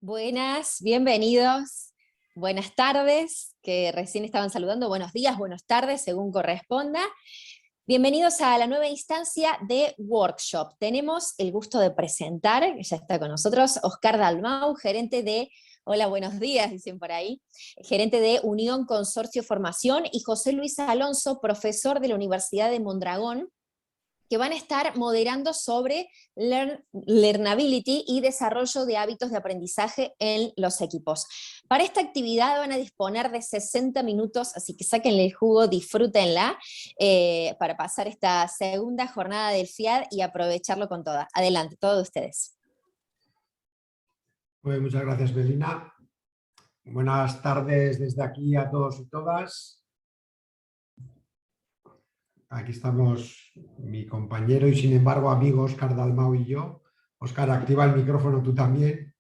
Buenas, bienvenidos, buenas tardes, que recién estaban saludando, buenos días, buenas tardes, según corresponda. Bienvenidos a la nueva instancia de Workshop. Tenemos el gusto de presentar, ya está con nosotros, Oscar Dalmau, gerente de, hola, buenos días, dicen por ahí, gerente de Unión Consorcio Formación, y José Luis Alonso, profesor de la Universidad de Mondragón, que van a estar moderando sobre learnability y desarrollo de hábitos de aprendizaje en los equipos. Para esta actividad van a disponer de 60 minutos, así que sáquenle el jugo, disfrútenla, para pasar esta segunda jornada del FIAD y aprovecharlo con toda. Adelante, todos ustedes. Pues muchas gracias, Belina. Buenas tardes desde aquí a todos y todas. Aquí estamos mi compañero y sin embargo amigo Oscar Dalmau y yo. Oscar, activa el micrófono tú también.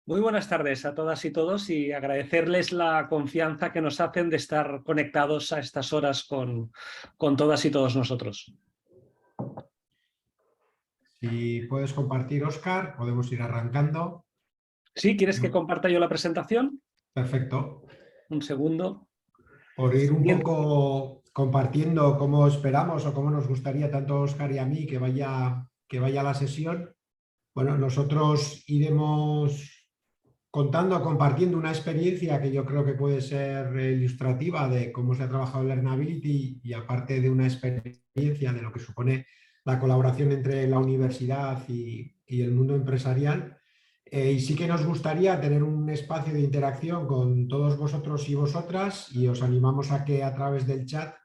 Muy buenas tardes a todas y todos y agradecerles la confianza que nos hacen de estar conectados a estas horas con todas y todos nosotros. Si puedes compartir, Oscar, podemos ir arrancando. ¿Sí? ¿Quieres que comparta yo la presentación? Perfecto. Un segundo. Por ir un Bien. poco compartiendo cómo esperamos o cómo nos gustaría tanto a Oscar y a mí que vaya a la sesión. Bueno, nosotros iremos contando, compartiendo una experiencia que yo creo que puede ser ilustrativa de cómo se ha trabajado Learnability y aparte de una experiencia de lo que supone la colaboración entre la universidad y el mundo empresarial. Y sí que nos gustaría tener un espacio de interacción con todos vosotros y vosotras y os animamos a que a través del chat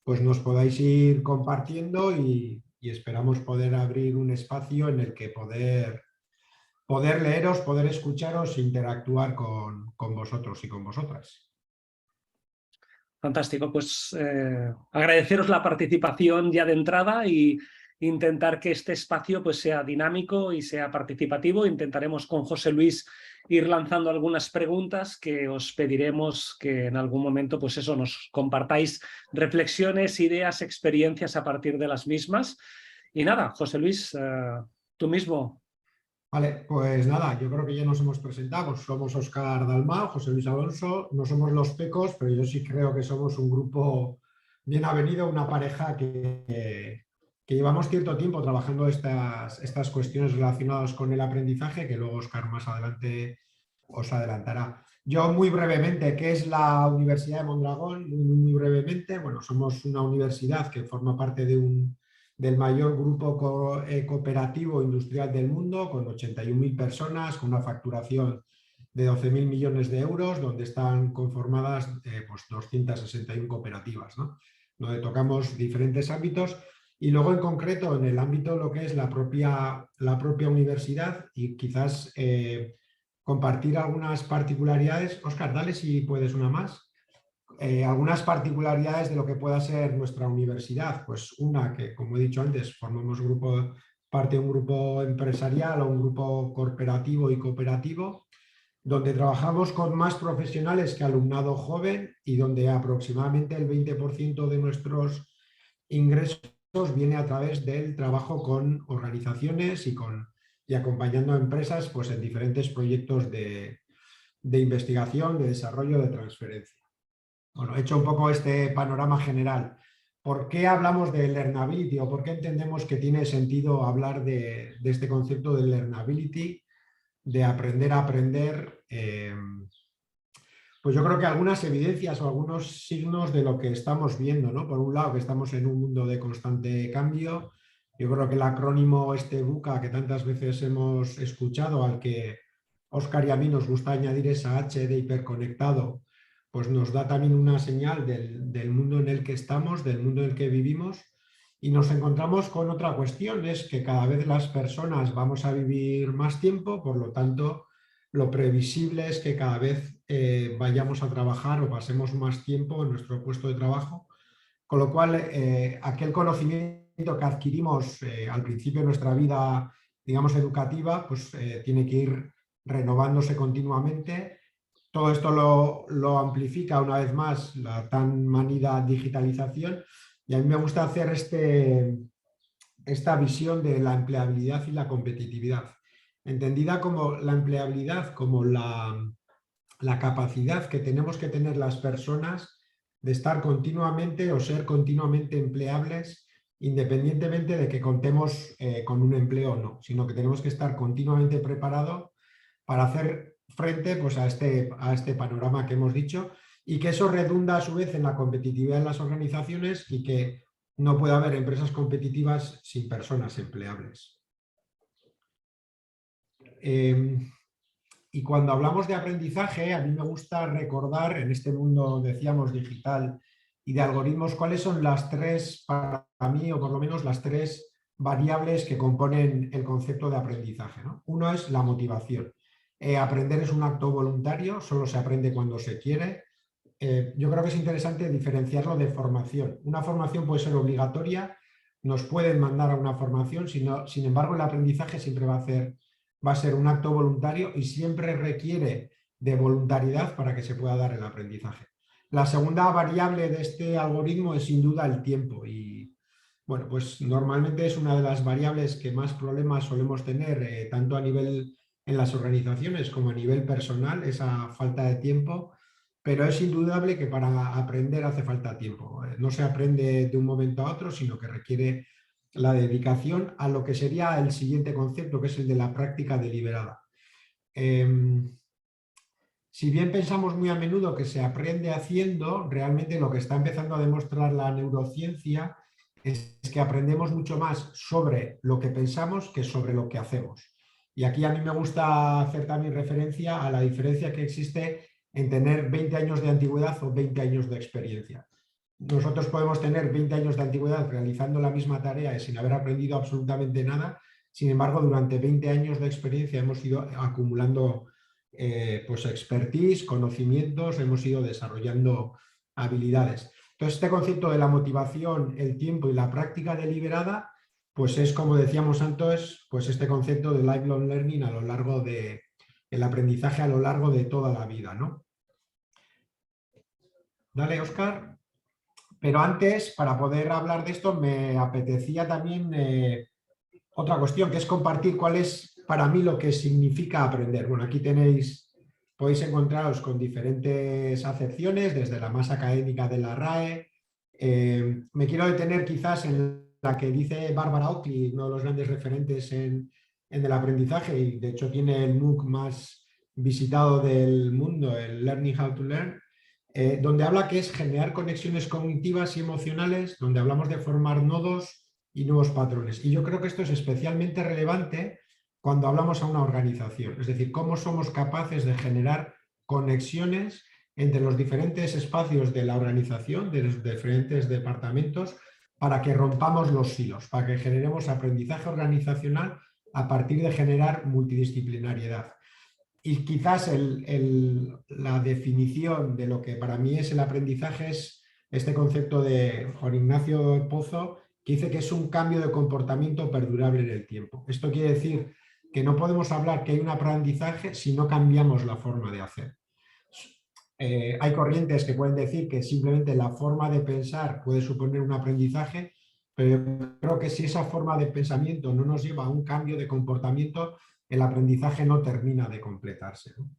pues nos podáis ir compartiendo y esperamos poder abrir un espacio en el que poder leeros, poder escucharos e interactuar con vosotros y con vosotras. Fantástico, pues agradeceros la participación ya de entrada y intentar que este espacio pues, sea dinámico y sea participativo. Intentaremos con José Luis ir lanzando algunas preguntas que os pediremos que en algún momento pues eso, nos compartáis reflexiones, ideas, experiencias a partir de las mismas. Y nada, José Luis, tú mismo. Vale, pues nada, yo creo que ya nos hemos presentado. Somos Oscar Dalmau, José Luis Alonso, no somos los Pecos, pero yo sí creo que somos un grupo bien avenido, una pareja que llevamos cierto tiempo trabajando estas cuestiones relacionadas con el aprendizaje, que luego Oscar más adelante os adelantará. Yo muy brevemente, ¿qué es la Universidad de Mondragón? Muy brevemente, bueno, somos una universidad que forma parte del mayor grupo cooperativo industrial del mundo, con 81.000 personas, con una facturación de 12.000 millones de euros, donde están conformadas pues 261 cooperativas, ¿no? Donde tocamos diferentes ámbitos y luego en concreto en el ámbito de lo que es la propia universidad y quizás compartir algunas particularidades. Óscar, dale si puedes una más. Algunas particularidades de lo que pueda ser nuestra universidad, pues una que, como he dicho antes, formamos parte de un grupo empresarial o un grupo corporativo y cooperativo, donde trabajamos con más profesionales que alumnado joven y donde aproximadamente el 20% de nuestros ingresos viene a través del trabajo con organizaciones y acompañando a empresas pues, en diferentes proyectos de investigación, de desarrollo, de transferencia. Bueno, he hecho un poco este panorama general. ¿Por qué hablamos de learnability o por qué entendemos que tiene sentido hablar de este concepto de learnability, de aprender a aprender? Pues yo creo que algunas evidencias o algunos signos de lo que estamos viendo, ¿no? Por un lado, que estamos en un mundo de constante cambio. Yo creo que el acrónimo VUCA que tantas veces hemos escuchado, al que Óscar y a mí nos gusta añadir esa H de hiperconectado, pues nos da también una señal del mundo en el que estamos, del mundo en el que vivimos, y nos encontramos con otra cuestión, es que cada vez las personas vamos a vivir más tiempo, por lo tanto, lo previsible es que cada vez vayamos a trabajar o pasemos más tiempo en nuestro puesto de trabajo, con lo cual aquel conocimiento que adquirimos al principio de nuestra vida, digamos, educativa, pues tiene que ir renovándose continuamente. Todo esto lo amplifica una vez más la tan manida digitalización y a mí me gusta hacer esta visión de la empleabilidad y la competitividad. entendida como la empleabilidad, como la capacidad que tenemos que tener las personas de estar continuamente o ser continuamente empleables, independientemente de que contemos con un empleo o no, sino que tenemos que estar continuamente preparados para hacer frente pues, a este panorama que hemos dicho, y que eso redunda a su vez en la competitividad de las organizaciones y que no puede haber empresas competitivas sin personas empleables. Y cuando hablamos de aprendizaje, a mí me gusta recordar en este mundo, decíamos, digital y de algoritmos, cuáles son las tres, para mí, o por lo menos las tres variables que componen el concepto de aprendizaje, ¿no? Uno es la motivación. Aprender es un acto voluntario, solo se aprende cuando se quiere. Yo creo que es interesante diferenciarlo de formación. Una formación puede ser obligatoria, nos pueden mandar a una formación, sin embargo el aprendizaje siempre va a ser un acto voluntario y siempre requiere de voluntariedad para que se pueda dar el aprendizaje. La segunda variable de este algoritmo es sin duda el tiempo y bueno, pues normalmente es una de las variables que más problemas solemos tener, tanto a nivel en las organizaciones como a nivel personal, esa falta de tiempo, pero es indudable que para aprender hace falta tiempo. No se aprende de un momento a otro, sino que requiere la dedicación a lo que sería el siguiente concepto, que es el de la práctica deliberada. Si bien pensamos muy a menudo que se aprende haciendo, realmente lo que está empezando a demostrar la neurociencia es que aprendemos mucho más sobre lo que pensamos que sobre lo que hacemos. Y aquí a mí me gusta hacer también referencia a la diferencia que existe en tener 20 años de antigüedad o 20 años de experiencia. Nosotros podemos tener 20 años de antigüedad realizando la misma tarea y sin haber aprendido absolutamente nada. Sin embargo, durante 20 años de experiencia hemos ido acumulando pues expertise, conocimientos, hemos ido desarrollando habilidades. Entonces, este concepto de la motivación, el tiempo y la práctica deliberada, pues es, como decíamos antes, pues este concepto de lifelong learning a lo largo de el aprendizaje a lo largo de toda la vida, ¿no? Dale, Óscar. Pero antes, para poder hablar de esto, me apetecía también otra cuestión, que es compartir cuál es para mí lo que significa aprender. Bueno, aquí podéis encontraros con diferentes acepciones, desde la más académica de la RAE. Me quiero detener quizás en la que dice Barbara Oakley, uno de los grandes referentes en el aprendizaje, y de hecho tiene el MOOC más visitado del mundo, el Learning How to Learn, donde habla que es generar conexiones cognitivas y emocionales, donde hablamos de formar nodos y nuevos patrones. Y yo creo que esto es especialmente relevante cuando hablamos a una organización, es decir, cómo somos capaces de generar conexiones entre los diferentes espacios de la organización, de los diferentes departamentos, para que rompamos los silos, para que generemos aprendizaje organizacional a partir de generar multidisciplinariedad. Y quizás la definición de lo que para mí es el aprendizaje es este concepto de Juan Ignacio Pozo, que dice que es un cambio de comportamiento perdurable en el tiempo. Esto quiere decir que no podemos hablar que hay un aprendizaje si no cambiamos la forma de hacer. Hay corrientes que pueden decir que simplemente la forma de pensar puede suponer un aprendizaje, pero yo creo que si esa forma de pensamiento no nos lleva a un cambio de comportamiento, el aprendizaje no termina de completarse, ¿no?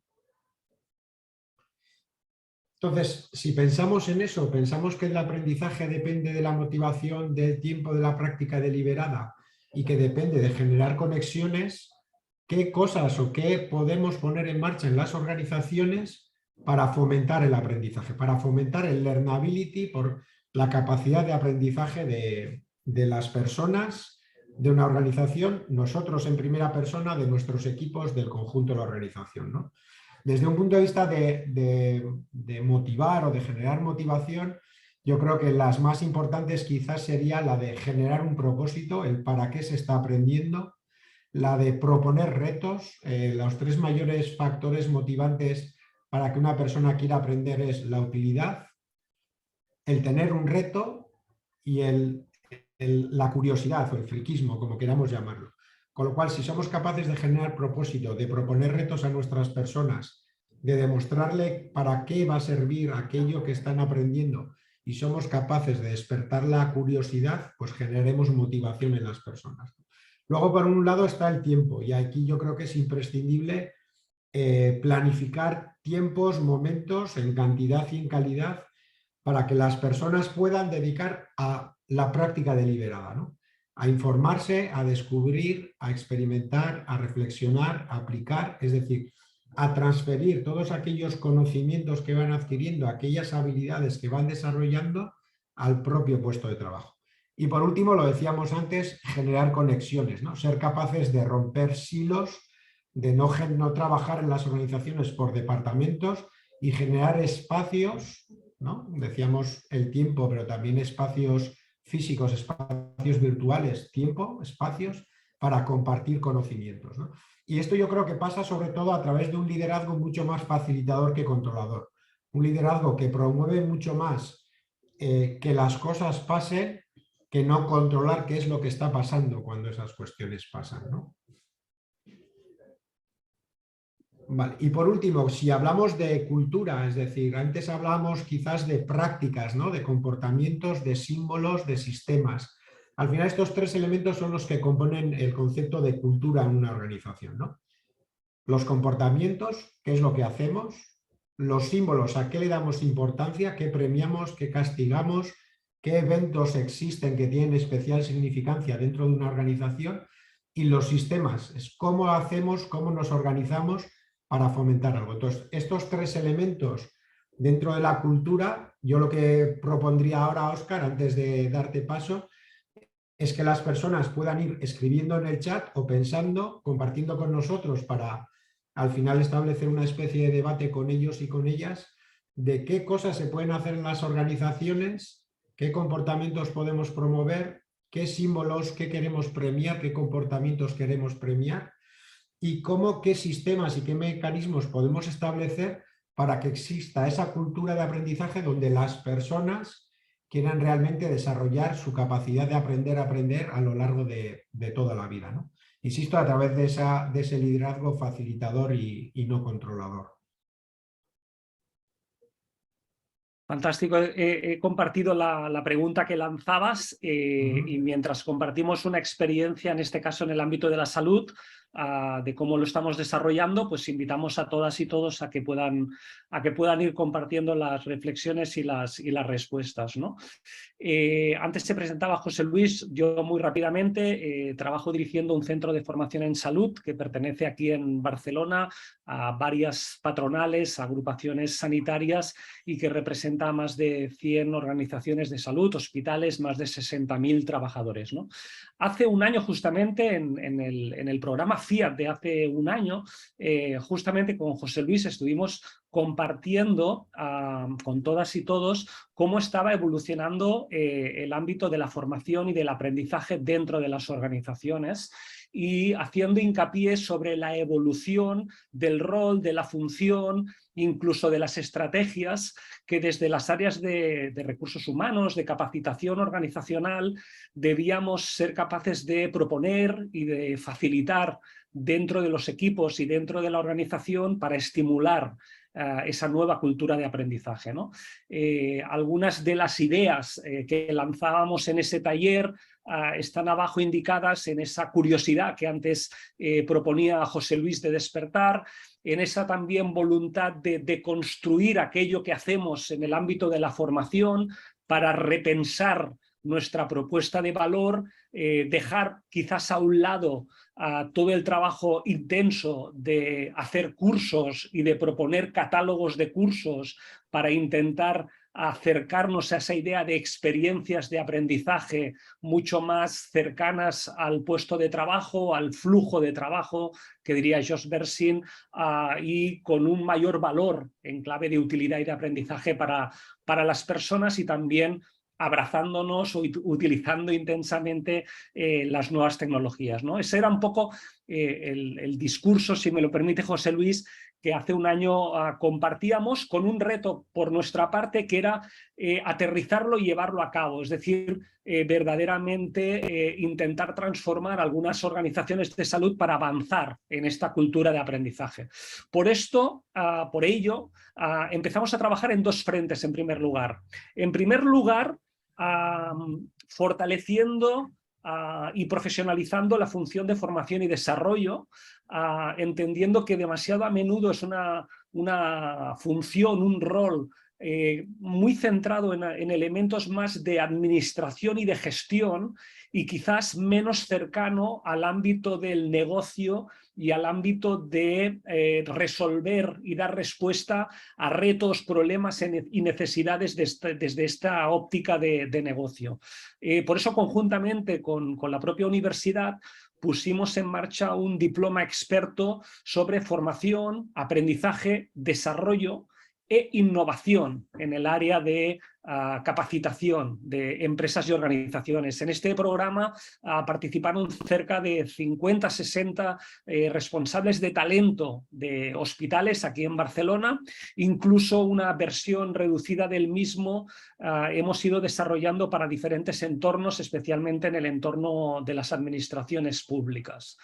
Entonces, si pensamos en eso, pensamos que el aprendizaje depende de la motivación, del tiempo, de la práctica deliberada y que depende de generar conexiones, ¿qué cosas o qué podemos poner en marcha en las organizaciones para fomentar el aprendizaje, para fomentar el learnability, por la capacidad de aprendizaje de las personas, de una organización, nosotros en primera persona, de nuestros equipos, del conjunto de la organización, ¿no? Desde un punto de vista de motivar o de generar motivación, yo creo que las más importantes quizás sería la de generar un propósito, el para qué se está aprendiendo, la de proponer retos. Los tres mayores factores motivantes para que una persona quiera aprender es la utilidad, el tener un reto y la curiosidad o el friquismo, como queramos llamarlo. Con lo cual, si somos capaces de generar propósito, de proponer retos a nuestras personas, de demostrarle para qué va a servir aquello que están aprendiendo y somos capaces de despertar la curiosidad, pues generaremos motivación en las personas. Luego, por un lado, está el tiempo, y aquí yo creo que es imprescindible planificar tiempos, momentos en cantidad y en calidad para que las personas puedan dedicar a la práctica deliberada, ¿no? A informarse, a descubrir, a experimentar, a reflexionar, a aplicar, es decir, a transferir todos aquellos conocimientos que van adquiriendo, aquellas habilidades que van desarrollando al propio puesto de trabajo. Y por último, lo decíamos antes, generar conexiones, ¿no? Ser capaces de romper silos, de no trabajar en las organizaciones por departamentos y generar espacios, ¿no? Decíamos el tiempo, pero también espacios físicos, espacios virtuales, tiempo, espacios para compartir conocimientos, ¿no? Y esto yo creo que pasa sobre todo a través de un liderazgo mucho más facilitador que controlador. Un liderazgo que promueve mucho más que las cosas pasen, que no controlar qué es lo que está pasando cuando esas cuestiones pasan, ¿no? Vale. Y por último, si hablamos de cultura, es decir, antes hablábamos quizás de prácticas, ¿no? De comportamientos, de símbolos, de sistemas. Al final estos tres elementos son los que componen el concepto de cultura en una organización, ¿no? Los comportamientos, qué es lo que hacemos; los símbolos, a qué le damos importancia, qué premiamos, qué castigamos, qué eventos existen que tienen especial significancia dentro de una organización; y los sistemas, es cómo hacemos, cómo nos organizamos para fomentar algo. Entonces, estos tres elementos dentro de la cultura, yo lo que propondría ahora, Óscar, antes de darte paso, es que las personas puedan ir escribiendo en el chat o pensando, compartiendo con nosotros para al final establecer una especie de debate con ellos y con ellas de qué cosas se pueden hacer en las organizaciones, qué comportamientos podemos promover, qué símbolos, qué queremos premiar, qué comportamientos queremos premiar y cómo, qué sistemas y qué mecanismos podemos establecer para que exista esa cultura de aprendizaje donde las personas quieran realmente desarrollar su capacidad de aprender a aprender a lo largo de toda la vida, ¿no? Insisto, a través de ese liderazgo facilitador y no controlador. Fantástico. He compartido la pregunta que lanzabas y mientras compartimos una experiencia, en este caso en el ámbito de la salud, de cómo lo estamos desarrollando, pues invitamos a todas y todos a que puedan ir compartiendo las reflexiones y las respuestas, ¿no? Antes se presentaba José Luis, yo muy rápidamente trabajo dirigiendo un centro de formación en salud que pertenece aquí en Barcelona a varias patronales, agrupaciones sanitarias y que representa a más de 100 organizaciones de salud, hospitales, más de 60.000 trabajadores, ¿no? Hace un año justamente en el programa FIAT de hace un año, justamente con José Luis estuvimos compartiendo con todas y todos cómo estaba evolucionando el ámbito de la formación y del aprendizaje dentro de las organizaciones y haciendo hincapié sobre la evolución del rol, de la función, incluso de las estrategias que desde las áreas de recursos humanos, de capacitación organizacional, debíamos ser capaces de proponer y de facilitar dentro de los equipos y dentro de la organización para estimular esa nueva cultura de aprendizaje, ¿no? Algunas de las ideas que lanzábamos en ese taller están abajo indicadas en esa curiosidad que antes proponía José Luis de despertar, en esa también voluntad de construir aquello que hacemos en el ámbito de la formación para repensar nuestra propuesta de valor, dejar quizás a un lado todo el trabajo intenso de hacer cursos y de proponer catálogos de cursos para intentar acercarnos a esa idea de experiencias de aprendizaje mucho más cercanas al puesto de trabajo, al flujo de trabajo, que diría Josh Bersin, y con un mayor valor en clave de utilidad y de aprendizaje para las personas y también abrazándonos o utilizando intensamente las nuevas tecnologías, ¿no? Ese era un poco el discurso, si me lo permite José Luis, que hace un año compartíamos con un reto por nuestra parte que era aterrizarlo y llevarlo a cabo, es decir, verdaderamente intentar transformar algunas organizaciones de salud para avanzar en esta cultura de aprendizaje. Por ello, empezamos a trabajar en dos frentes en primer lugar. En primer lugar, fortaleciendo y profesionalizando la función de formación y desarrollo, entendiendo que demasiado a menudo es una función, un rol muy centrado en elementos más de administración y de gestión y quizás menos cercano al ámbito del negocio y al ámbito de resolver y dar respuesta a retos, problemas y necesidades desde esta óptica de negocio. Por eso, conjuntamente con la propia universidad, pusimos en marcha un diploma experto sobre formación, aprendizaje, desarrollo e innovación en el área de capacitación de empresas y organizaciones. En este programa participaron cerca de 50-60 responsables de talento de hospitales aquí en Barcelona. Incluso una versión reducida del mismo hemos ido desarrollando para diferentes entornos, especialmente en el entorno de las administraciones públicas.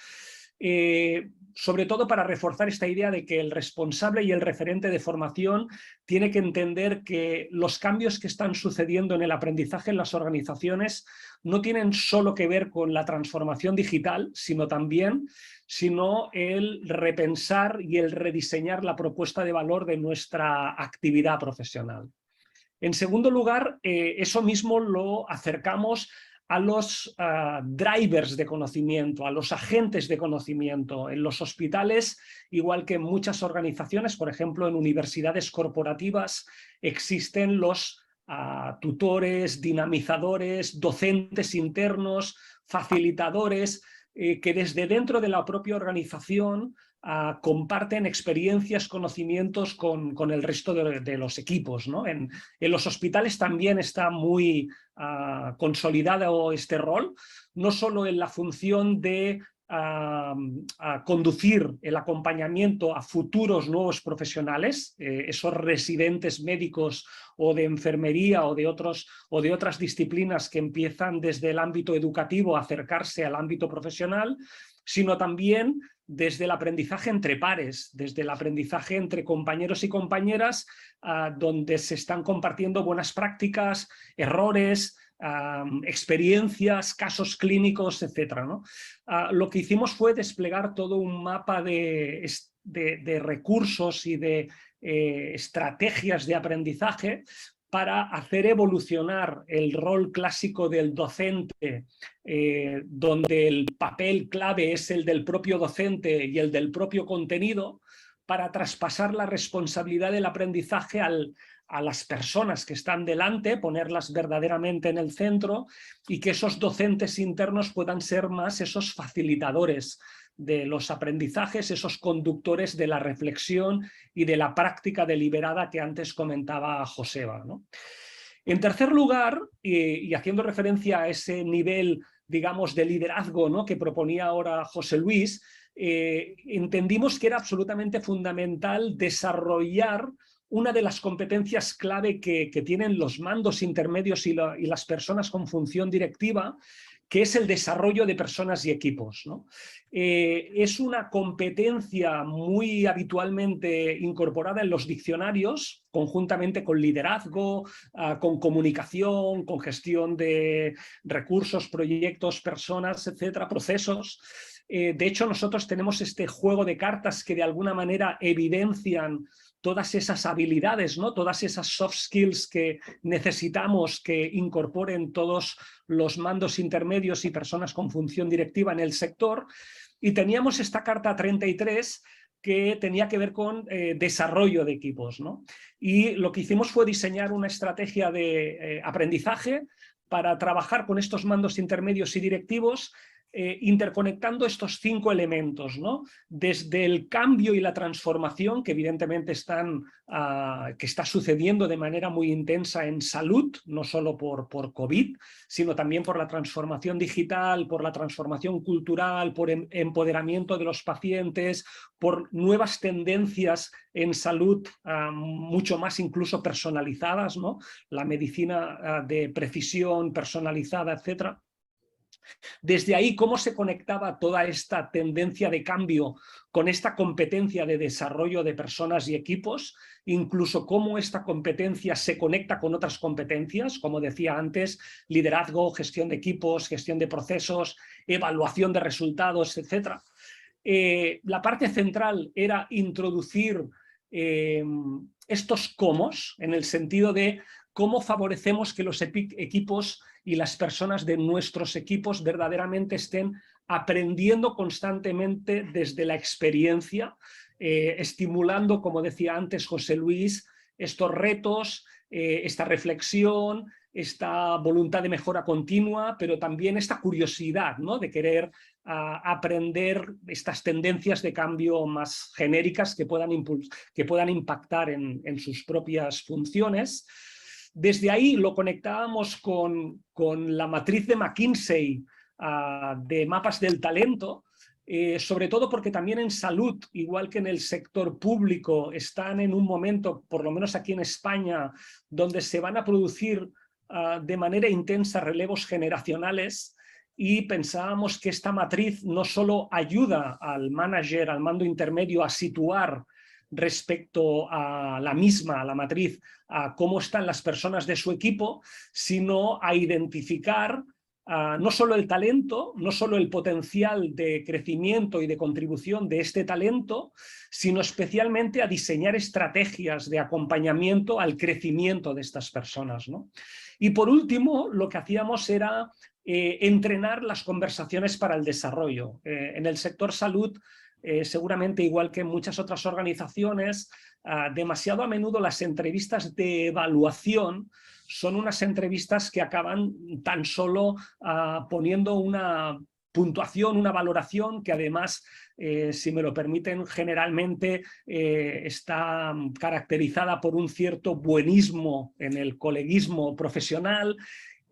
Sobre todo para reforzar esta idea de que el responsable y el referente de formación tiene que entender que los cambios que están sucediendo en el aprendizaje en las organizaciones no tienen solo que ver con la transformación digital, sino el repensar y el rediseñar la propuesta de valor de nuestra actividad profesional. En segundo lugar, eso mismo lo acercamos a los drivers de conocimiento, a los agentes de conocimiento. En los hospitales, igual que en muchas organizaciones, por ejemplo, en universidades corporativas, existen los tutores, dinamizadores, docentes internos, facilitadores, que desde dentro de la propia organización comparten experiencias, conocimientos con el resto de los equipos, ¿no? En los hospitales también está muy consolidado este rol, no solo en la función de conducir el acompañamiento a futuros nuevos profesionales, esos residentes médicos o de enfermería o de otras disciplinas que empiezan desde el ámbito educativo a acercarse al ámbito profesional, sino también desde el aprendizaje entre pares, desde el aprendizaje entre compañeros y compañeras, donde se están compartiendo buenas prácticas, errores, experiencias, casos clínicos, etc., ¿no? Lo que hicimos fue desplegar todo un mapa de recursos y de estrategias de aprendizaje para hacer evolucionar el rol clásico del docente, donde el papel clave es el del propio docente y el del propio contenido, para traspasar la responsabilidad del aprendizaje a las personas que están delante, ponerlas verdaderamente en el centro y que esos docentes internos puedan ser más esos facilitadores de los aprendizajes, esos conductores de la reflexión y de la práctica deliberada que antes comentaba Joseba, ¿no? En tercer lugar, y haciendo referencia a ese nivel, digamos, de liderazgo, ¿no?, que proponía ahora José Luis, entendimos que era absolutamente fundamental desarrollar una de las competencias clave que tienen los mandos intermedios y las personas con función directiva, que es el desarrollo de personas y equipos, ¿no? Es una competencia muy habitualmente incorporada en los diccionarios, conjuntamente con liderazgo, con comunicación, con gestión de recursos, proyectos, personas, etcétera, procesos. De hecho, nosotros tenemos este juego de cartas que de alguna manera evidencian todas esas habilidades, ¿no?, todas esas soft skills que necesitamos que incorporen todos los mandos intermedios y personas con función directiva en el sector. Y teníamos esta carta 33 que tenía que ver con desarrollo de equipos, ¿no? Y lo que hicimos fue diseñar una estrategia de aprendizaje para trabajar con estos mandos intermedios y directivos, interconectando estos 5 elementos, ¿no? Desde el cambio y la transformación que evidentemente que está sucediendo de manera muy intensa en salud, no solo por COVID, sino también por la transformación digital, por la transformación cultural, por empoderamiento de los pacientes, por nuevas tendencias en salud mucho más incluso personalizadas, ¿no? La medicina de precisión personalizada, etcétera. Desde ahí, ¿cómo se conectaba toda esta tendencia de cambio con esta competencia de desarrollo de personas y equipos? Incluso cómo esta competencia se conecta con otras competencias, como decía antes, liderazgo, gestión de equipos, gestión de procesos, evaluación de resultados, etc. La parte central era introducir estos cómo, en el sentido de cómo favorecemos que los equipos y las personas de nuestros equipos verdaderamente estén aprendiendo constantemente desde la experiencia, estimulando, como decía antes José Luis, estos retos, esta reflexión, esta voluntad de mejora continua, pero también esta curiosidad, ¿no?, de querer aprender estas tendencias de cambio más genéricas que puedan impactar en sus propias funciones. Desde ahí lo conectábamos con la matriz de McKinsey de mapas del talento, sobre todo porque también en salud, igual que en el sector público, están en un momento, por lo menos aquí en España, donde se van a producir de manera intensa relevos generacionales, y pensábamos que esta matriz no solo ayuda al manager, al mando intermedio, a situar respecto a la misma, a la matriz, a cómo están las personas de su equipo, sino a identificar no solo el talento, no solo el potencial de crecimiento y de contribución de este talento, sino especialmente a diseñar estrategias de acompañamiento al crecimiento de estas personas, ¿no? Y por último, lo que hacíamos era entrenar las conversaciones para el desarrollo. En el sector salud, seguramente igual que en muchas otras organizaciones, demasiado a menudo las entrevistas de evaluación son unas entrevistas que acaban tan solo poniendo una puntuación, una valoración que además, si me lo permiten, generalmente está caracterizada por un cierto buenismo en el coleguismo profesional,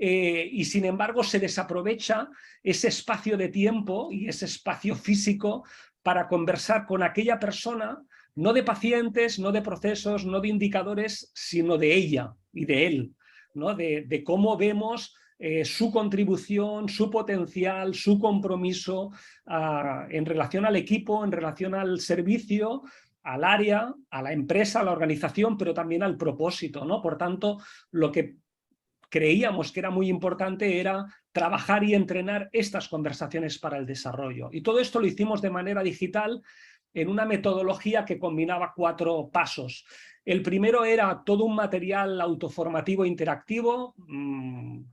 y sin embargo se desaprovecha ese espacio de tiempo y ese espacio físico para conversar con aquella persona, no de pacientes, no de procesos, no de indicadores, sino de ella y de él, ¿no? De cómo vemos su contribución, su potencial, su compromiso en relación al equipo, en relación al servicio, al área, a la empresa, a la organización, pero también al propósito, ¿no? Por tanto, lo que creíamos que era muy importante era trabajar y entrenar estas conversaciones para el desarrollo. Y todo esto lo hicimos de manera digital en una metodología que combinaba 4 pasos. El primero era todo un material autoformativo interactivo,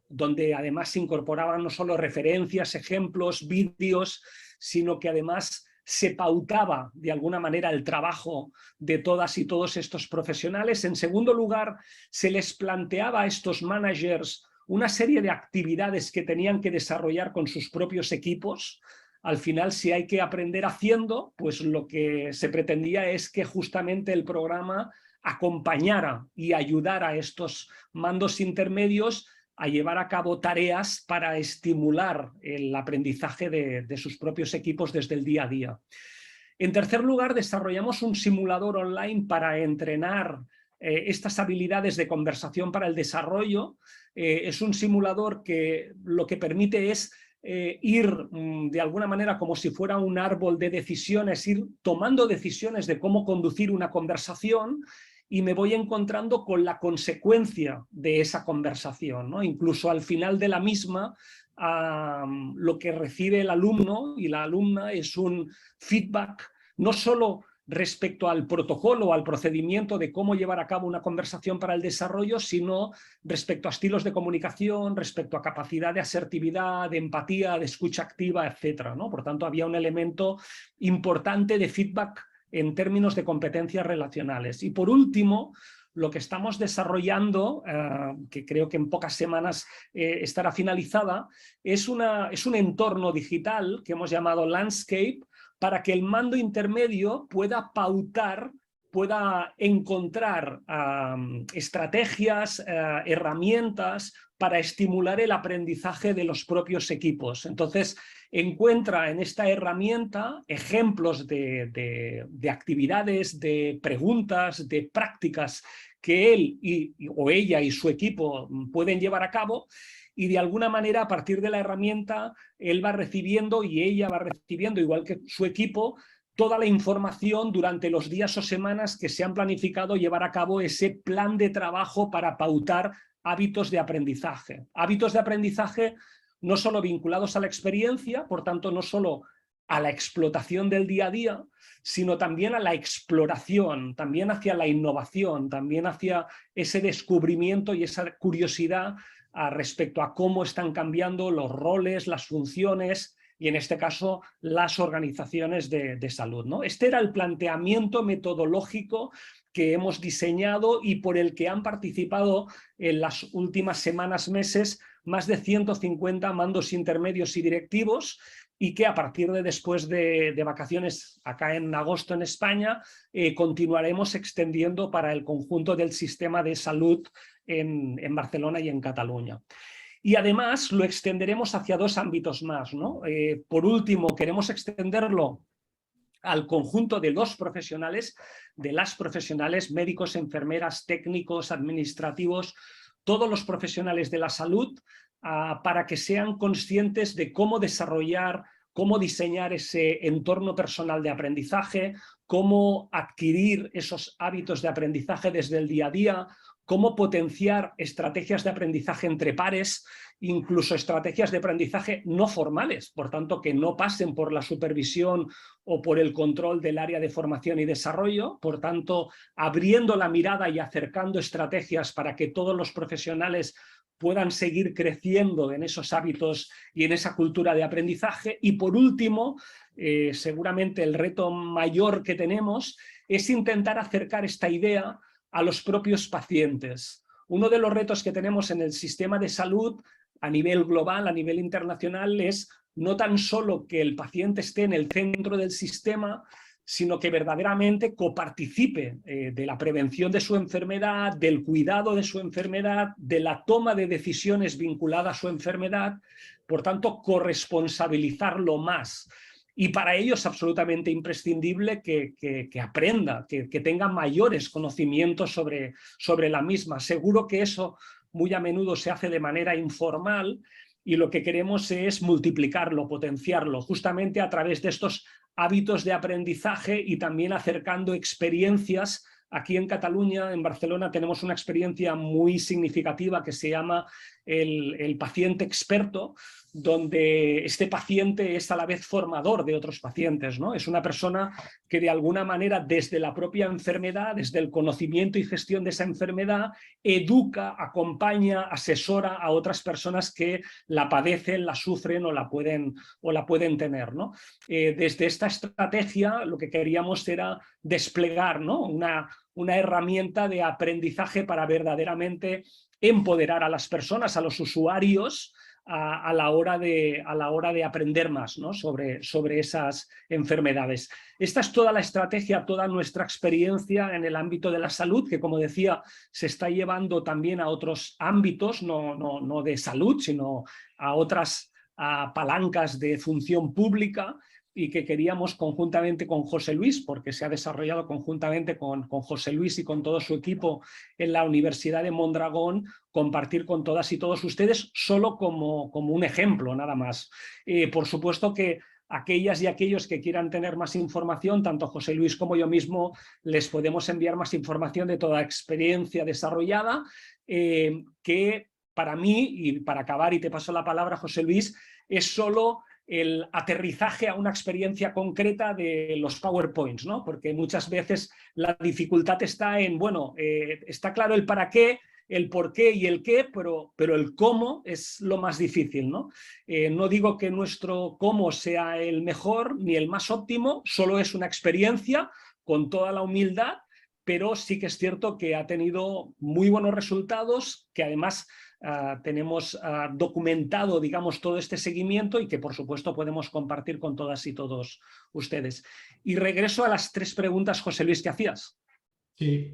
donde además se incorporaban no solo referencias, ejemplos, vídeos, sino que además se pautaba de alguna manera el trabajo de todas y todos estos profesionales. En segundo lugar, se les planteaba a estos managers una serie de actividades que tenían que desarrollar con sus propios equipos. Al final, si hay que aprender haciendo, pues lo que se pretendía es que justamente el programa acompañara y ayudara a estos mandos intermedios a llevar a cabo tareas para estimular el aprendizaje de sus propios equipos desde el día a día. En tercer lugar, desarrollamos un simulador online para entrenar estas habilidades de conversación para el desarrollo. Es un simulador que lo que permite es ir de alguna manera como si fuera un árbol de decisiones, ir tomando decisiones de cómo conducir una conversación, y me voy encontrando con la consecuencia de esa conversación, ¿no? Incluso al final de la misma, lo que recibe el alumno y la alumna es un feedback, no solo respecto al protocolo o al procedimiento de cómo llevar a cabo una conversación para el desarrollo, sino respecto a estilos de comunicación, respecto a capacidad de asertividad, de empatía, de escucha activa, etc., ¿no? Por tanto, había un elemento importante de feedback en términos de competencias relacionales. Y por último, lo que estamos desarrollando, que creo que en pocas semanas estará finalizada, es un entorno digital que hemos llamado Landscape, para que el mando intermedio pueda pautar, pueda encontrar estrategias, herramientas para estimular el aprendizaje de los propios equipos. Entonces, encuentra en esta herramienta ejemplos de actividades, de preguntas, de prácticas que él o ella y su equipo pueden llevar a cabo, y de alguna manera a partir de la herramienta él va recibiendo y ella va recibiendo, igual que su equipo, toda la información durante los días o semanas que se han planificado llevar a cabo ese plan de trabajo para pautar hábitos de aprendizaje. Hábitos de aprendizaje no solo vinculados a la experiencia, por tanto no solo a la explotación del día a día, sino también a la exploración, también hacia la innovación, también hacia ese descubrimiento y esa curiosidad respecto a cómo están cambiando los roles, las funciones y en este caso las organizaciones de salud, ¿no? Este era el planteamiento metodológico que hemos diseñado y por el que han participado en las últimas semanas, meses, más de 150 mandos intermedios y directivos, y que a partir de después de vacaciones acá en agosto en España continuaremos extendiendo para el conjunto del sistema de salud en Barcelona y en Cataluña. Y además lo extenderemos hacia dos ámbitos más, ¿no? Por último, queremos extenderlo al conjunto de los profesionales, de las profesionales, médicos, enfermeras, técnicos, administrativos, todos los profesionales de la salud, para que sean conscientes de cómo desarrollar, cómo diseñar ese entorno personal de aprendizaje, cómo adquirir esos hábitos de aprendizaje desde el día a día, cómo potenciar estrategias de aprendizaje entre pares, incluso estrategias de aprendizaje no formales, por tanto que no pasen por la supervisión o por el control del área de formación y desarrollo, por tanto abriendo la mirada y acercando estrategias para que todos los profesionales puedan seguir creciendo en esos hábitos y en esa cultura de aprendizaje. Y por último, seguramente el reto mayor que tenemos es intentar acercar esta idea a los propios pacientes. Uno de los retos que tenemos en el sistema de salud a nivel global, a nivel internacional, es no tan solo que el paciente esté en el centro del sistema, sino que verdaderamente coparticipe de la prevención de su enfermedad, del cuidado de su enfermedad, de la toma de decisiones vinculadas a su enfermedad, por tanto, corresponsabilizarlo más. Y para ello es absolutamente imprescindible que aprenda, que tenga mayores conocimientos sobre la misma. Seguro que eso muy a menudo se hace de manera informal y lo que queremos es multiplicarlo, potenciarlo, justamente a través de estos hábitos de aprendizaje y también acercando experiencias. Aquí en Cataluña, en Barcelona, tenemos una experiencia muy significativa que se llama el paciente experto, donde este paciente es a la vez formador de otros pacientes, ¿no? Es una persona que de alguna manera desde la propia enfermedad, desde el conocimiento y gestión de esa enfermedad, educa, acompaña, asesora a otras personas que la padecen, la sufren o la pueden tener, ¿no? Desde esta estrategia lo que queríamos era desplegar, ¿no? una herramienta de aprendizaje para verdaderamente empoderar a las personas, a los usuarios, a la hora de aprender más, ¿no? sobre esas enfermedades. Esta es toda la estrategia, toda nuestra experiencia en el ámbito de la salud, que como decía, se está llevando también a otros ámbitos, no de salud, sino a otras palancas de función pública, y que queríamos conjuntamente con José Luis, porque se ha desarrollado conjuntamente con José Luis y con todo su equipo en la Universidad de Mondragón, compartir con todas y todos ustedes solo como un ejemplo, nada más. Por supuesto que aquellas y aquellos que quieran tener más información, tanto José Luis como yo mismo, les podemos enviar más información de toda experiencia desarrollada, que para mí, y para acabar, y te paso la palabra, José Luis, es solo el aterrizaje a una experiencia concreta de los PowerPoints, ¿no? Porque muchas veces la dificultad está en, bueno, está claro el para qué, el por qué y el qué, pero el cómo es lo más difícil, ¿no? No digo que nuestro cómo sea el mejor ni el más óptimo, solo es una experiencia con toda la humildad, pero sí que es cierto que ha tenido muy buenos resultados, que además tenemos documentado, digamos, todo este seguimiento y que por supuesto podemos compartir con todas y todos ustedes. Y regreso a las tres preguntas, José Luis, que hacías. Sí,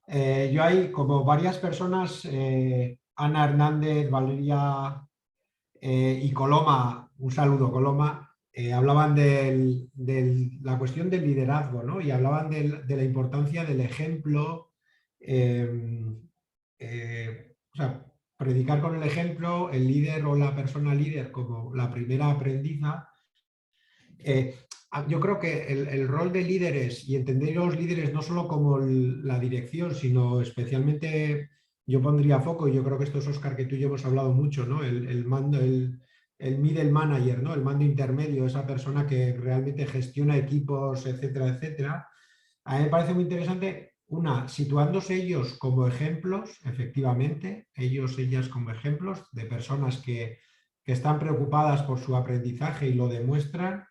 yo hay como varias personas, Ana Hernández, Valeria y Coloma, un saludo Coloma, hablaban de la cuestión del liderazgo, ¿no? Y hablaban de la importancia del ejemplo, o sea, predicar con el ejemplo, el líder o la persona líder como la primera aprendiza. Yo creo que el rol de líderes y entender los líderes no solo como la dirección, sino especialmente, yo pondría foco, y yo creo que esto es, Óscar, que tú y yo hemos hablado mucho, ¿no? El mando, el middle manager, ¿no? El mando intermedio, esa persona que realmente gestiona equipos, etcétera, etcétera. A mí me parece muy interesante, situándose ellos como ejemplos, efectivamente, ellas como ejemplos de personas que están preocupadas por su aprendizaje y lo demuestran.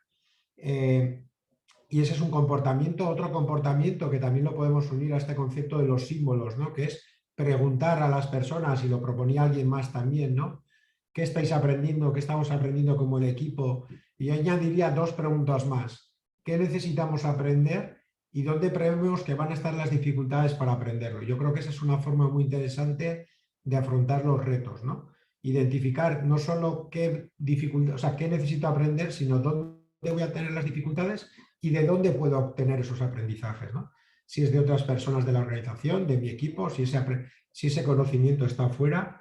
Y ese es un comportamiento. Otro comportamiento que también lo podemos unir a este concepto de los símbolos, ¿no? Que es preguntar a las personas, y lo proponía alguien más también, ¿no? ¿Qué estáis aprendiendo? ¿Qué estamos aprendiendo como el equipo? Y yo añadiría 2 preguntas más. ¿Qué necesitamos aprender? ¿Y dónde prevemos que van a estar las dificultades para aprenderlo? Yo creo que esa es una forma muy interesante de afrontar los retos, ¿no? Identificar no solo qué dificultad, o sea, qué necesito aprender, sino dónde voy a tener las dificultades y de dónde puedo obtener esos aprendizajes, ¿no? Si es de otras personas de la organización, de mi equipo, si ese conocimiento está fuera.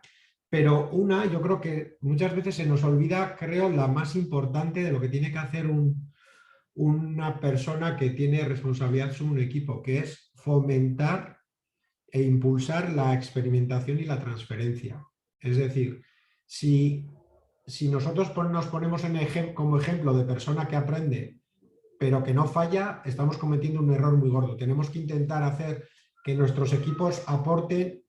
Pero yo creo que muchas veces se nos olvida, creo, la más importante de lo que tiene que hacer una persona que tiene responsabilidad sobre un equipo, que es fomentar e impulsar la experimentación y la transferencia. Es decir, si nosotros nos ponemos como ejemplo de persona que aprende pero que no falla, estamos cometiendo un error muy gordo. Tenemos que intentar hacer que nuestros equipos aporten,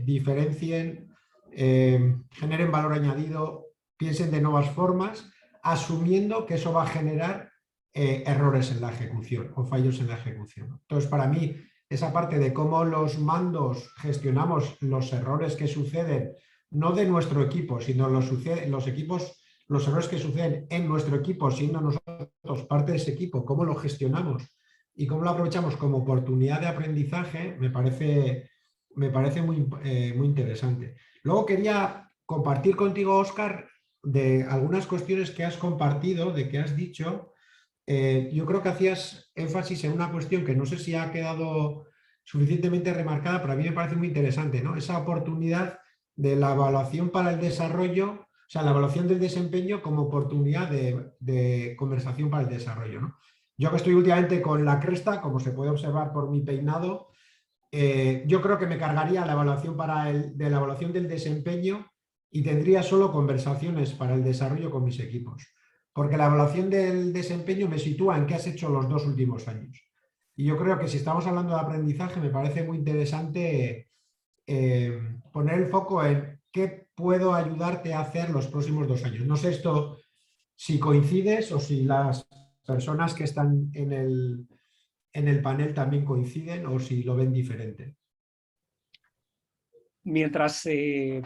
diferencien, generen valor añadido, piensen de nuevas formas, asumiendo que eso va a generar errores en la ejecución o fallos en la ejecución. Entonces, para mí, esa parte de cómo los mandos gestionamos los errores que suceden, no de nuestro equipo, sino los errores que suceden en nuestro equipo, siendo nosotros parte de ese equipo, cómo lo gestionamos y cómo lo aprovechamos como oportunidad de aprendizaje, me parece muy interesante. Luego quería compartir contigo, Óscar, de algunas cuestiones que has compartido, de que has dicho. Yo creo que hacías énfasis en una cuestión que no sé si ha quedado suficientemente remarcada, pero a mí me parece muy interesante, ¿no? Esa oportunidad de la evaluación para el desarrollo, o sea, la evaluación del desempeño como oportunidad de conversación para el desarrollo, ¿no? Yo que estoy últimamente con la cresta, como se puede observar por mi peinado, yo creo que me cargaría la evaluación de la evaluación del desempeño y tendría solo conversaciones para el desarrollo con mis equipos. Porque la evaluación del desempeño me sitúa en qué has hecho los 2 últimos años. Y yo creo que si estamos hablando de aprendizaje, me parece muy interesante poner el foco en qué puedo ayudarte a hacer los próximos 2 años. No sé esto si coincides o si las personas que están en el panel también coinciden o si lo ven diferente. Mientras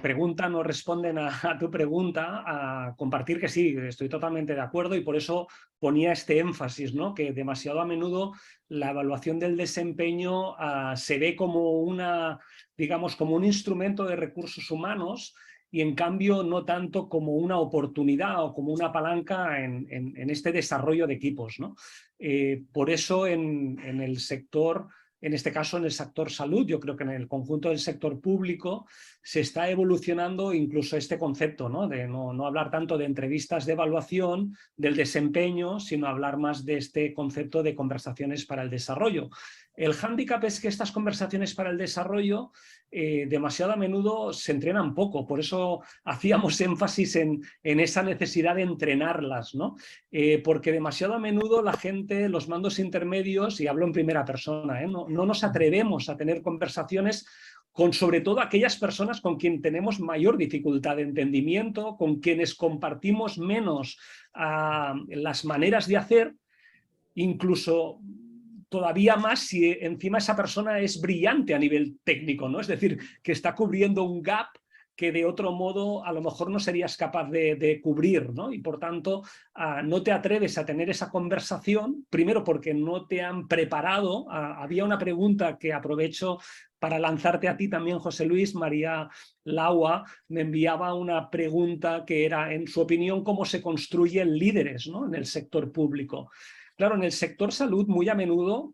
preguntan o responden a tu pregunta, a compartir que sí, estoy totalmente de acuerdo y por eso ponía este énfasis, ¿no? Que demasiado a menudo la evaluación del desempeño se ve como digamos, como un instrumento de recursos humanos y en cambio no tanto como una oportunidad o como una palanca en este desarrollo de equipos, ¿no? Por eso en el sector... En este caso, en el sector salud, yo creo que en el conjunto del sector público se está evolucionando incluso este concepto, ¿no? De no hablar tanto de entrevistas de evaluación del desempeño, sino hablar más de este concepto de conversaciones para el desarrollo. El hándicap es que estas conversaciones para el desarrollo demasiado a menudo se entrenan poco, por eso hacíamos énfasis en esa necesidad de entrenarlas, ¿no? Porque demasiado a menudo la gente, los mandos intermedios, y hablo en primera persona, no nos atrevemos a tener conversaciones con sobre todo aquellas personas con quien tenemos mayor dificultad de entendimiento, con quienes compartimos menos las maneras de hacer, incluso todavía más si encima esa persona es brillante a nivel técnico, ¿no? Es decir, que está cubriendo un gap que de otro modo a lo mejor no serías capaz de cubrir, ¿no? Y por tanto no te atreves a tener esa conversación, primero porque no te han preparado. Había una pregunta que aprovecho para lanzarte a ti también, José Luis. María Laua me enviaba una pregunta que era, en su opinión, cómo se construyen líderes, ¿no? En el sector público. Claro, en el sector salud muy a menudo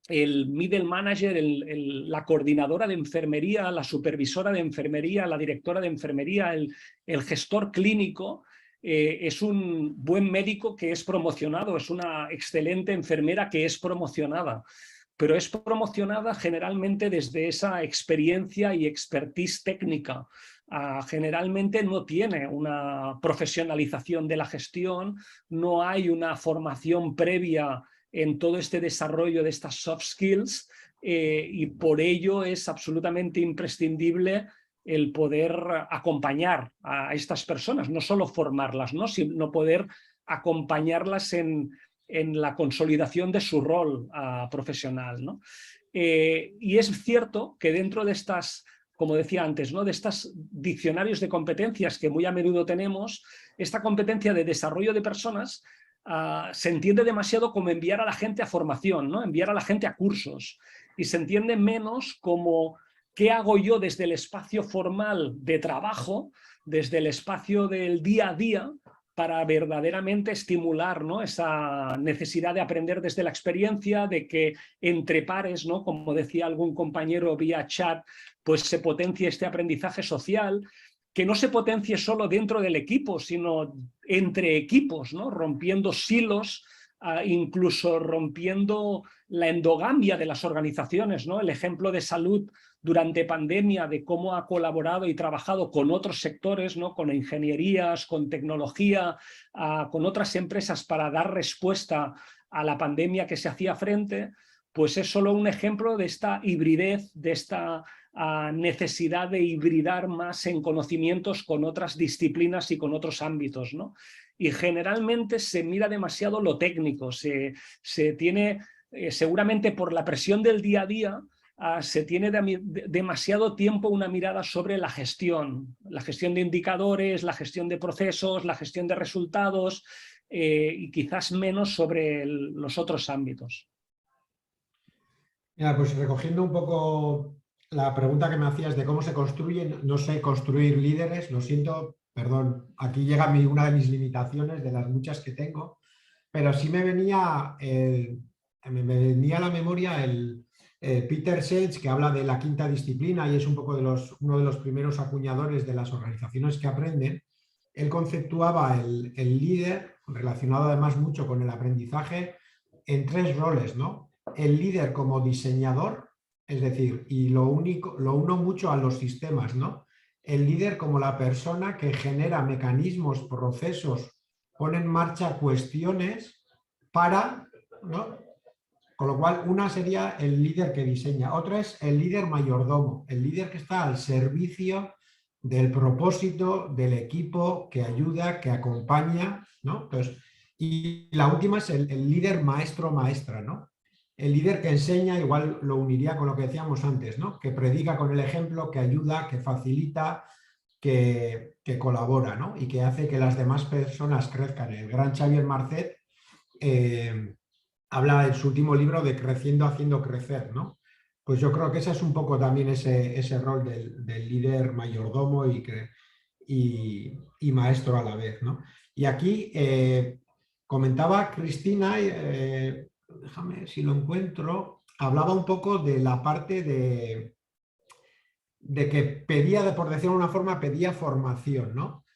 el middle manager, la coordinadora de enfermería, la supervisora de enfermería, la directora de enfermería, el gestor clínico, es un buen médico que es promocionado, es una excelente enfermera que es promocionada, pero es promocionada generalmente desde esa experiencia y expertise técnica. Generalmente no tiene una profesionalización de la gestión, no hay una formación previa en todo este desarrollo de estas soft skills, y por ello es absolutamente imprescindible el poder acompañar a estas personas, no solo formarlas, ¿no?, sino poder acompañarlas en la consolidación de su rol profesional, ¿no? Y es cierto que dentro de estas, como decía antes, ¿no?, de estos diccionarios de competencias que muy a menudo tenemos, esta competencia de desarrollo de personas se entiende demasiado como enviar a la gente a formación, ¿no?, enviar a la gente a cursos, y se entiende menos como qué hago yo desde el espacio formal de trabajo, desde el espacio del día a día, para verdaderamente estimular, ¿no?, esa necesidad de aprender desde la experiencia, de que entre pares, ¿no?, como decía algún compañero vía chat, pues se potencie este aprendizaje social, que no se potencie solo dentro del equipo, sino entre equipos, ¿no?, rompiendo silos, incluso rompiendo la endogamia de las organizaciones, ¿no? El ejemplo de salud durante pandemia, de cómo ha colaborado y trabajado con otros sectores, ¿no?, con ingenierías, con tecnología, con otras empresas para dar respuesta a la pandemia que se hacía frente, pues es solo un ejemplo de esta hibridez, de esta necesidad de hibridar más en conocimientos con otras disciplinas y con otros ámbitos, ¿no? Y generalmente se mira demasiado lo técnico, se tiene, seguramente por la presión del día a día, se tiene demasiado tiempo una mirada sobre la gestión de indicadores, la gestión de procesos, la gestión de resultados, y quizás menos sobre los otros ámbitos. Mira, pues recogiendo un poco la pregunta que me hacías de cómo se construyen, no sé construir líderes, lo siento, perdón, aquí llega una de mis limitaciones, de las muchas que tengo, pero sí me venía a la memoria el Peter Sage, que habla de la quinta disciplina y es un poco uno de los primeros acuñadores de las organizaciones que aprenden. Él conceptuaba el líder, relacionado además mucho con el aprendizaje, en 3 roles, ¿no? El líder como diseñador, es decir, y lo uno mucho a los sistemas, ¿no? El líder como la persona que genera mecanismos, procesos, pone en marcha cuestiones para, ¿no? Con lo cual, una sería el líder que diseña, otra es el líder mayordomo, el líder que está al servicio del propósito del equipo, que ayuda, que acompaña, ¿no? Entonces, y la última es el líder maestro o maestra, ¿no? El líder que enseña, igual lo uniría con lo que decíamos antes, ¿no? Que predica con el ejemplo, que ayuda, que facilita, que colabora, ¿no? Y que hace que las demás personas crezcan. El gran Xavier Marcet habla en su último libro de creciendo haciendo crecer, ¿no? Pues yo creo que ese es un poco también ese rol del líder mayordomo y maestro a la vez, ¿no? Y aquí comentaba Cristina, déjame ver si lo encuentro, hablaba un poco de la parte de que pedía, por decirlo de una forma, pedía formación, ¿no?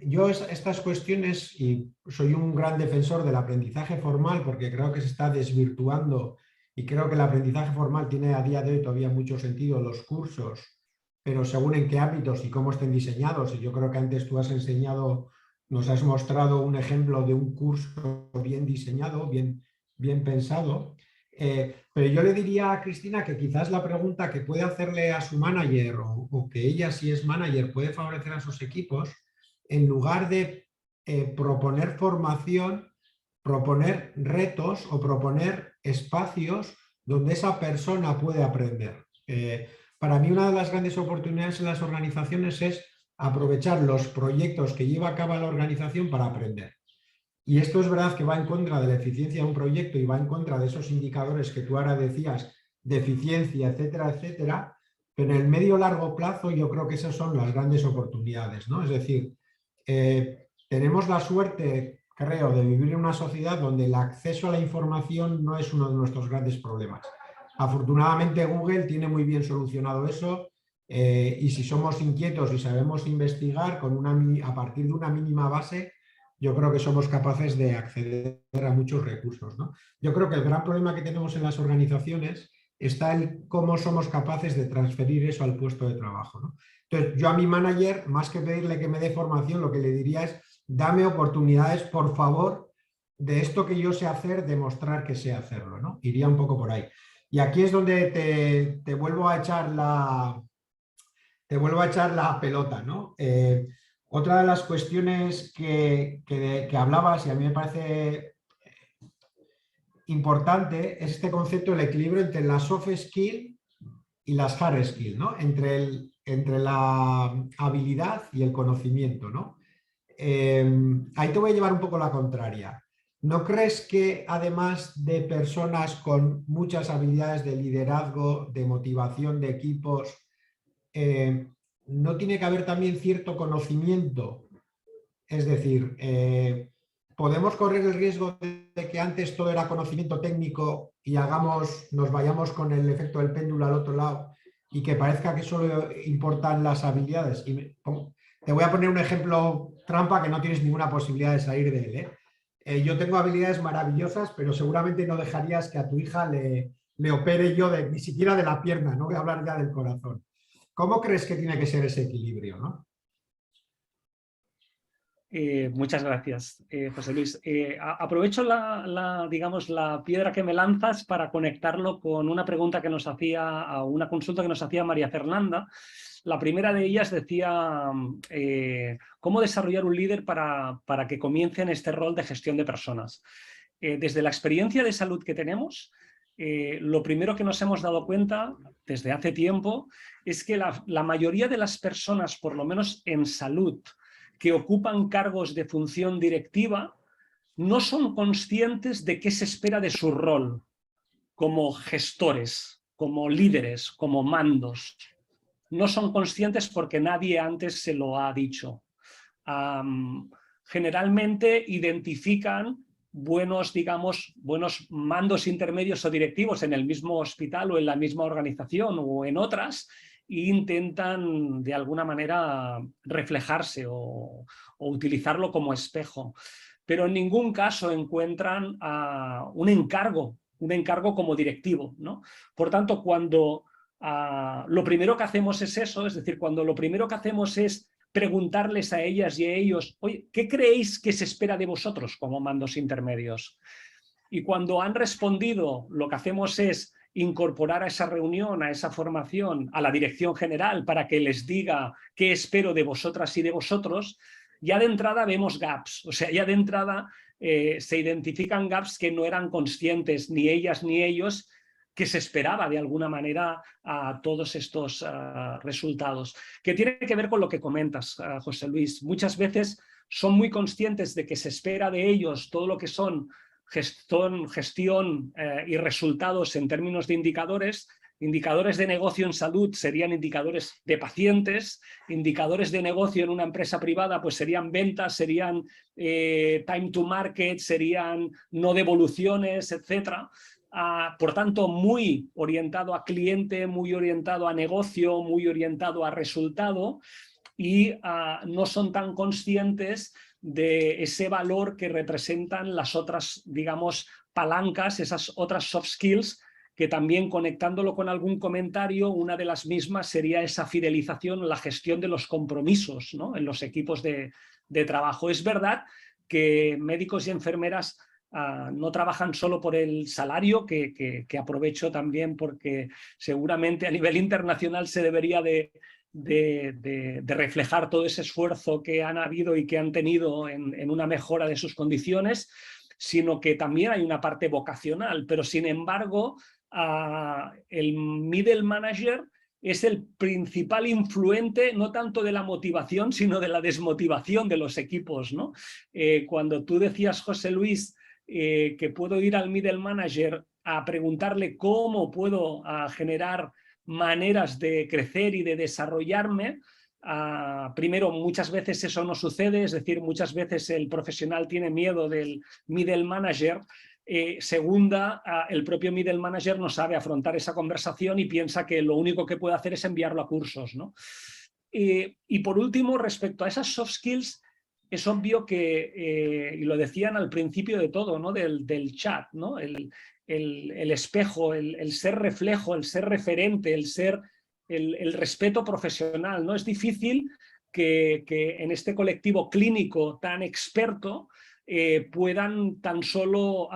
Yo estas cuestiones, y soy un gran defensor del aprendizaje formal porque creo que se está desvirtuando y creo que el aprendizaje formal tiene a día de hoy todavía mucho sentido, los cursos, pero según en qué ámbitos y cómo estén diseñados. Y yo creo que antes tú has enseñado, nos has mostrado un ejemplo de un curso bien diseñado, bien pensado. Pero yo le diría a Cristina que quizás la pregunta que puede hacerle a su manager o que ella, si es manager, puede favorecer a sus equipos, en lugar de proponer formación, proponer retos o proponer espacios donde esa persona puede aprender. Para mí una de las grandes oportunidades en las organizaciones es aprovechar los proyectos que lleva a cabo la organización para aprender. Y esto es verdad que va en contra de la eficiencia de un proyecto y va en contra de esos indicadores que tú ahora decías de eficiencia, etcétera, etcétera, pero en el medio-largo plazo yo creo que esas son las grandes oportunidades, ¿no? Es decir, tenemos la suerte, creo, de vivir en una sociedad donde el acceso a la información no es uno de nuestros grandes problemas. Afortunadamente Google tiene muy bien solucionado eso, y si somos inquietos y sabemos investigar a partir de una mínima base, yo creo que somos capaces de acceder a muchos recursos, ¿no? Yo creo que el gran problema que tenemos en las organizaciones está en cómo somos capaces de transferir eso al puesto de trabajo, ¿no? Entonces, yo a mi manager, más que pedirle que me dé formación, lo que le diría es: dame oportunidades, por favor, de esto que yo sé hacer, demostrar que sé hacerlo, ¿no? Iría un poco por ahí. Y aquí es donde te vuelvo a echar la pelota, ¿no? Otra de las cuestiones que hablabas, y a mí me parece importante, es este concepto del equilibrio entre las soft skills y las hard skills, ¿no? Entre la habilidad y el conocimiento, ¿no? Ahí te voy a llevar un poco la contraria. ¿No crees que además de personas con muchas habilidades de liderazgo, de motivación de equipos, no tiene que haber también cierto conocimiento? Es decir, podemos correr el riesgo de que antes todo era conocimiento técnico y nos vayamos con el efecto del péndulo al otro lado y que parezca que solo importan las habilidades. Y te voy a poner un ejemplo trampa que no tienes ninguna posibilidad de salir de él. Yo tengo habilidades maravillosas, pero seguramente no dejarías que a tu hija le opere yo ni siquiera de la pierna, no voy a hablar ya del corazón. ¿Cómo crees que tiene que ser ese equilibrio, no? Muchas gracias, José Luis. Aprovecho digamos, la piedra que me lanzas para conectarlo con una pregunta que nos hacía, a una consulta que nos hacía María Fernanda. La primera de ellas decía, ¿cómo desarrollar un líder para que comience en este rol de gestión de personas? Desde la experiencia de salud que tenemos, lo primero que nos hemos dado cuenta desde hace tiempo es que la mayoría de las personas, por lo menos en salud, que ocupan cargos de función directiva, no son conscientes de qué se espera de su rol como gestores, como líderes, como mandos. No son conscientes porque nadie antes se lo ha dicho. Generalmente identifican buenos mandos intermedios o directivos en el mismo hospital o en la misma organización o en otras, e intentan de alguna manera reflejarse o utilizarlo como espejo. Pero en ningún caso encuentran un encargo como directivo, ¿no? Por tanto, cuando lo primero que hacemos es eso, es decir, cuando lo primero que hacemos es preguntarles a ellas y a ellos, oye, ¿qué creéis que se espera de vosotros como mandos intermedios? Y cuando han respondido, lo que hacemos es incorporar a esa reunión, a esa formación, a la dirección general para que les diga qué espero de vosotras y de vosotros. Ya de entrada vemos gaps, o sea, ya de entrada se identifican gaps que no eran conscientes ni ellas ni ellos, que se esperaba de alguna manera a todos estos resultados. Que tiene que ver con lo que comentas, José Luis. Muchas veces son muy conscientes de que se espera de ellos todo lo que son gestión y resultados en términos de indicadores. Indicadores de negocio en salud serían indicadores de pacientes, indicadores de negocio en una empresa privada pues serían ventas, serían time to market, serían no devoluciones, etcétera. Por tanto, muy orientado a cliente, muy orientado a negocio, muy orientado a resultado, y no son tan conscientes de ese valor que representan las otras, digamos, palancas, esas otras soft skills, que también, conectándolo con algún comentario, una de las mismas sería esa fidelización, la gestión de los compromisos, ¿no?, en los equipos de trabajo. Es verdad que médicos y enfermeras no trabajan solo por el salario, que aprovecho también porque seguramente a nivel internacional se debería de reflejar todo ese esfuerzo que han habido y que han tenido en una mejora de sus condiciones, sino que también hay una parte vocacional. Pero sin embargo, el middle manager es el principal influente, no tanto de la motivación, sino de la desmotivación de los equipos, ¿no? Cuando tú decías, José Luis, que puedo ir al middle manager a preguntarle cómo puedo generar maneras de crecer y de desarrollarme, Primero, muchas veces eso no sucede, es decir, muchas veces el profesional tiene miedo del middle manager. Segunda, el propio middle manager no sabe afrontar esa conversación y piensa que lo único que puede hacer es enviarlo a cursos, ¿no? Y por último, respecto a esas soft skills, es obvio que, y lo decían al principio de todo, ¿no? del chat, ¿no? el espejo, el ser reflejo, el ser referente, el respeto profesional, ¿no? Es difícil que en este colectivo clínico tan experto puedan tan solo,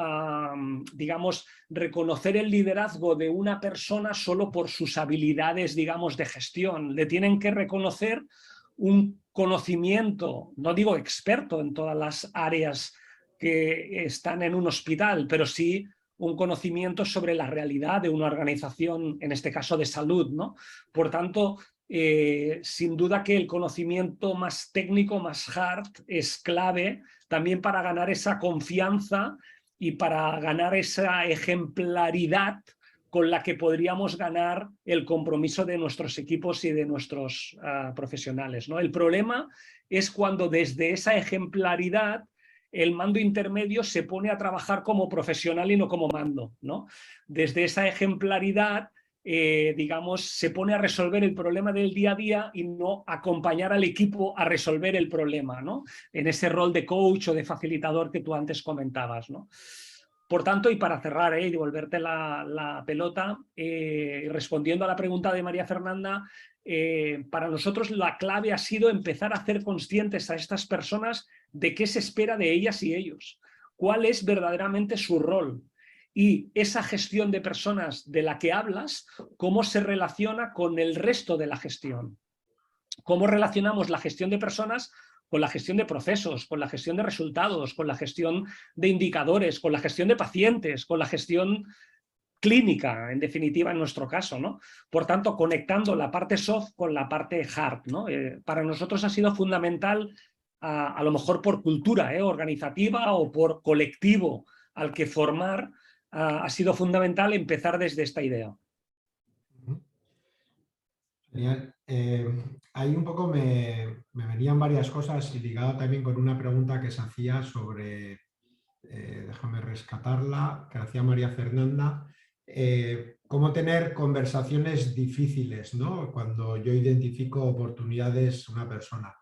digamos, reconocer el liderazgo de una persona solo por sus habilidades, digamos, de gestión. Le tienen que reconocer un conocimiento, no digo experto en todas las áreas que están en un hospital, pero sí un conocimiento sobre la realidad de una organización, en este caso de salud, ¿no? Por tanto, sin duda que el conocimiento más técnico, más hard, es clave también para ganar esa confianza y para ganar esa ejemplaridad con la que podríamos ganar el compromiso de nuestros equipos y de nuestros profesionales, ¿no? El problema es cuando desde esa ejemplaridad el mando intermedio se pone a trabajar como profesional y no como mando, ¿no? Desde esa ejemplaridad, digamos, se pone a resolver el problema del día a día y no acompañar al equipo a resolver el problema, ¿no? En ese rol de coach o de facilitador que tú antes comentabas, ¿no? Por tanto, y para cerrar y devolverte la pelota, respondiendo a la pregunta de María Fernanda, para nosotros la clave ha sido empezar a hacer conscientes a estas personas de qué se espera de ellas y ellos, cuál es verdaderamente su rol y esa gestión de personas de la que hablas, cómo se relaciona con el resto de la gestión. Cómo relacionamos la gestión de personas con la gestión de procesos, con la gestión de resultados, con la gestión de indicadores, con la gestión de pacientes, con la gestión clínica, en definitiva, en nuestro caso, ¿no? Por tanto, conectando la parte soft con la parte hard, ¿no? Para nosotros ha sido fundamental, a lo mejor por cultura organizativa o por colectivo al que formar, ha sido fundamental empezar desde esta idea. Genial. Ahí un poco me venían varias cosas y ligado también con una pregunta que se hacía sobre, déjame rescatarla, que hacía María Fernanda, cómo tener conversaciones difíciles, ¿no? Cuando yo identifico oportunidades en una persona.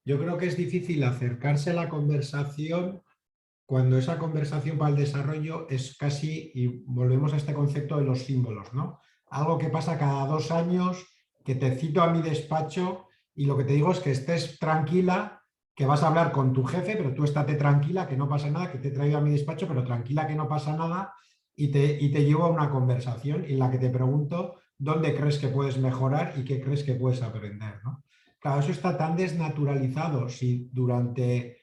Yo creo que es difícil acercarse a la conversación cuando esa conversación para el desarrollo es casi, y volvemos a este concepto de los símbolos, ¿no? Algo que pasa cada 2 años, que te cito a mi despacho y lo que te digo es que estés tranquila, que vas a hablar con tu jefe, pero tú estate tranquila, que no pasa nada, que te he traído a mi despacho, pero tranquila que no pasa nada, y te llevo a una conversación en la que te pregunto dónde crees que puedes mejorar y qué crees que puedes aprender, ¿no? Claro, eso está tan desnaturalizado si durante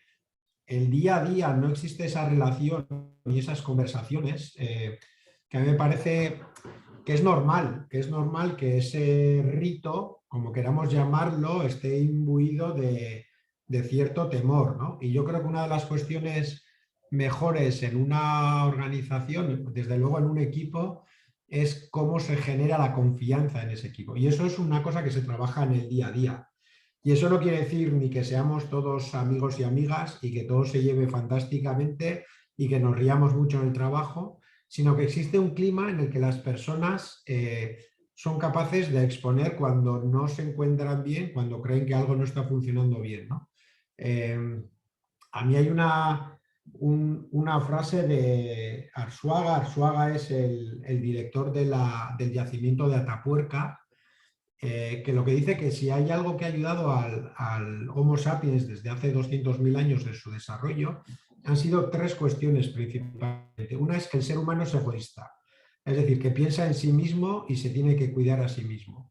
el día a día no existe esa relación y esas conversaciones, que a mí me parece que es normal que ese rito, como queramos llamarlo, esté imbuido de cierto temor, ¿no? Y yo creo que una de las cuestiones mejores en una organización, desde luego en un equipo, es cómo se genera la confianza en ese equipo. Y eso es una cosa que se trabaja en el día a día. Y eso no quiere decir ni que seamos todos amigos y amigas y que todo se lleve fantásticamente y que nos riamos mucho en el trabajo, sino que existe un clima en el que las personas son capaces de exponer cuando no se encuentran bien, cuando creen que algo no está funcionando bien, ¿no? A mí hay una frase de Arzuaga. Arzuaga es el director del yacimiento de Atapuerca, que lo que dice que si hay algo que ha ayudado al Homo sapiens desde hace 200.000 años en su desarrollo, han sido 3 cuestiones principalmente. Una es que el ser humano es egoísta, es decir, que piensa en sí mismo y se tiene que cuidar a sí mismo.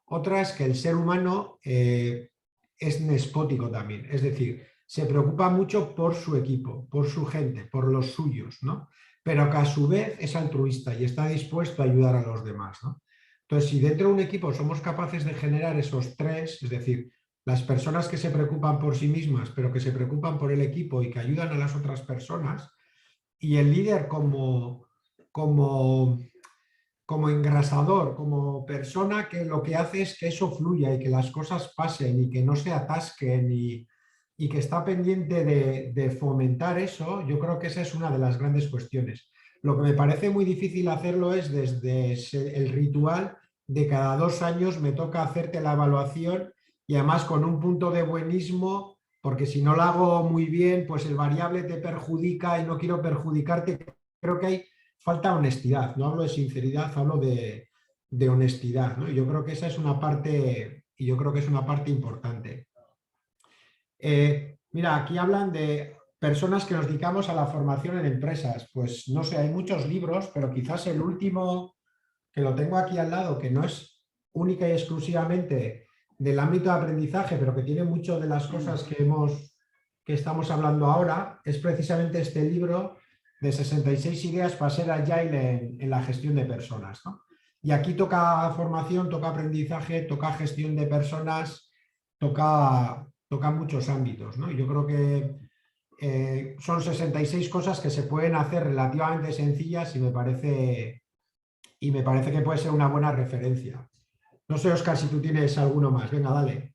Otra es que el ser humano es nespótico también, es decir, se preocupa mucho por su equipo, por su gente, por los suyos, ¿no? Pero que a su vez es altruista y está dispuesto a ayudar a los demás, ¿no? Entonces, si dentro de un equipo somos capaces de generar esos 3, es decir, las personas que se preocupan por sí mismas, pero que se preocupan por el equipo y que ayudan a las otras personas, y el líder como como engrasador, como persona que lo que hace es que eso fluya y que las cosas pasen y que no se atasquen y que está pendiente de fomentar eso, yo creo que esa es una de las grandes cuestiones. Lo que me parece muy difícil hacerlo es desde el ritual de cada 2 años me toca hacerte la evaluación y además con un punto de buenismo, porque si no lo hago muy bien, pues el variable te perjudica y no quiero perjudicarte. Creo que hay falta honestidad, no hablo de sinceridad, hablo de honestidad, ¿no? Yo creo que esa es una parte, y yo creo que es una parte importante. Mira, aquí hablan de personas que nos dedicamos a la formación en empresas. Pues no sé, hay muchos libros, pero quizás el último que lo tengo aquí al lado, que no es única y exclusivamente del ámbito de aprendizaje, pero que tiene mucho de las cosas que estamos hablando ahora, es precisamente este libro de 66 ideas para ser agile en la gestión de personas, ¿no? Y aquí toca formación, toca aprendizaje, toca gestión de personas, toca muchos ámbitos, ¿no? Yo creo que son 66 cosas que se pueden hacer relativamente sencillas y me parece que puede ser una buena referencia. No sé, Óscar, si tú tienes alguno más. Venga, dale.